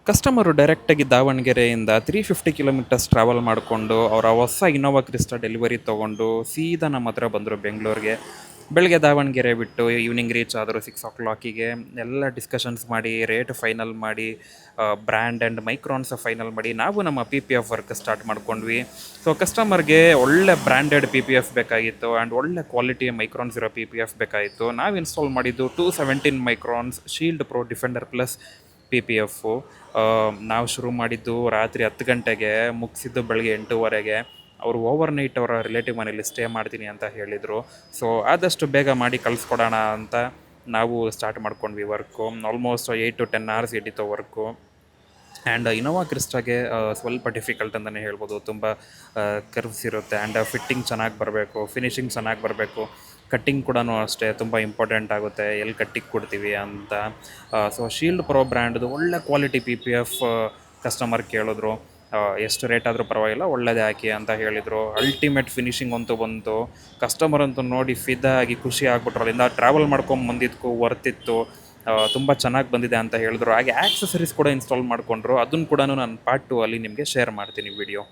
Customer ಡೈರೆಕ್ಟಾಗಿ ದಾವಣಗೆರೆಯಿಂದ 350 kilometres travel ಮಾಡಿಕೊಂಡು ಅವರ ಹೊಸ ಇನೋವಾ ಕ್ರಿಸ್ಟಾ ಡೆಲಿವರಿ ತೊಗೊಂಡು ಸೀದಾ ನಮ್ಮ ಹತ್ರ ಬಂದರು ಬೆಂಗಳೂರಿಗೆ. ಬೆಳಗ್ಗೆ ದಾವಣಗೆರೆ ಬಿಟ್ಟು ಈವ್ನಿಂಗ್ ರೀಚ್ ಆದರು 6 o'clock ಎಲ್ಲ ಡಿಸ್ಕಷನ್ಸ್ ಮಾಡಿ ರೇಟ್ ಫೈನಲ್ ಮಾಡಿ ಬ್ರ್ಯಾಂಡ್ ಆ್ಯಂಡ್ ಮೈಕ್ರಾನ್ಸ್ ಫೈನಲ್ ಮಾಡಿ ನಾವು ನಮ್ಮ PPF ವರ್ಕ್ ಸ್ಟಾರ್ಟ್ ಮಾಡ್ಕೊಂಡ್ವಿ. ಸೊ ಕಸ್ಟಮರ್ಗೆ ಒಳ್ಳೆ ಬ್ರ್ಯಾಂಡೆಡ್ PPF ಬೇಕಾಗಿತ್ತು ಆ್ಯಂಡ್ ಒಳ್ಳೆ ಕ್ವಾಲಿಟಿ ಮೈಕ್ರಾನ್ಸ್ ಇರೋ PPF ಬೇಕಾಗಿತ್ತು. ನಾವು ಇನ್ಸ್ಟಾಲ್ ಮಾಡಿದ್ದು 217 microns shield pro defender plus PPF. ನಾವು ಶುರು ಮಾಡಿದ್ದು ರಾತ್ರಿ 10 ಗಂಟೆಗೆ, ಮುಗಿಸಿದ್ದು ಬೆಳಗ್ಗೆ 8:30ಗೆ. ಅವರು ಓವರ್ ನೈಟ್ ಅವರ ರಿಲೇಟಿವ್ ಮನೇಲಿ ಸ್ಟೇ ಮಾಡ್ತೀನಿ ಅಂತ ಹೇಳಿದರು. ಸೊ ಆದಷ್ಟು ಬೇಗ ಮಾಡಿ ಕಳಿಸ್ಕೊಡೋಣ ಅಂತ ನಾವು ಸ್ಟಾರ್ಟ್ ಮಾಡ್ಕೊಂಡ್ವಿ ವರ್ಕು. ಆಲ್ಮೋಸ್ಟ್ 8 to 10 hours ಹಿಡಿತು ವರ್ಕು. ಆ್ಯಂಡ್ ಇನೋವಾ ಕ್ರಿಸ್ಟಾಗೆ ಸ್ವಲ್ಪ ಡಿಫಿಕಲ್ಟ್ ಅಂತಲೇ ಹೇಳ್ಬೋದು. ತುಂಬ ಕರ್ವ್ಸ್ ಇರುತ್ತೆ ಆ್ಯಂಡ್ ಫಿಟ್ಟಿಂಗ್ ಚೆನ್ನಾಗಿ ಬರಬೇಕು, ಫಿನಿಷಿಂಗ್ ಚೆನ್ನಾಗಿ ಬರಬೇಕು. ಕಟ್ಟಿಂಗ್ ಕೂಡ ಅಷ್ಟೇ ತುಂಬ ಇಂಪಾರ್ಟೆಂಟ್ ಆಗುತ್ತೆ, ಎಲ್ಲಿ ಕಟ್ಟಿಗೆ ಕೊಡ್ತೀವಿ ಅಂತ. ಸೊ ಶೀಲ್ಡ್ ಪ್ರೋ ಬ್ರ್ಯಾಂಡ್ದು ಒಳ್ಳೆ ಕ್ವಾಲಿಟಿ PPF ಕಸ್ಟಮರ್ ಕೇಳಿದ್ರು. ಎಷ್ಟು ರೇಟ್ ಆದರೂ ಪರವಾಗಿಲ್ಲ, ಒಳ್ಳೇದೇ ಹಾಕಿ ಅಂತ ಹೇಳಿದರು. ಅಲ್ಟಿಮೇಟ್ ಫಿನಿಷಿಂಗ್ ಅಂತೂ ಬಂತು. ಕಸ್ಟಮರ್ ಅಂತೂ ನೋಡಿ ಫಿದಾ ಆಗಿ ಖುಷಿ ಆಗ್ಬಿಟ್ರು. ಅಲ್ಲಿಂದ ಟ್ರಾವೆಲ್ ಮಾಡ್ಕೊಂಡು ಬಂದಿದ್ದಕ್ಕೂ ವರ್ತಿತ್ತು, ತುಂಬ ಚೆನ್ನಾಗಿ ಬಂದಿದೆ ಅಂತ ಹೇಳಿದ್ರು. ಹಾಗೆ ಆಕ್ಸೆಸರೀಸ್ ಕೂಡ ಇನ್ಸ್ಟಾಲ್ ಮಾಡಿಕೊಂಡ್ರು. ಅದನ್ನು ಕೂಡ ನಾನು ಪಾರ್ಟ್ 2 ಅಲ್ಲಿ ನಿಮಗೆ ಶೇರ್ ಮಾಡ್ತೀನಿ ವಿಡಿಯೋ.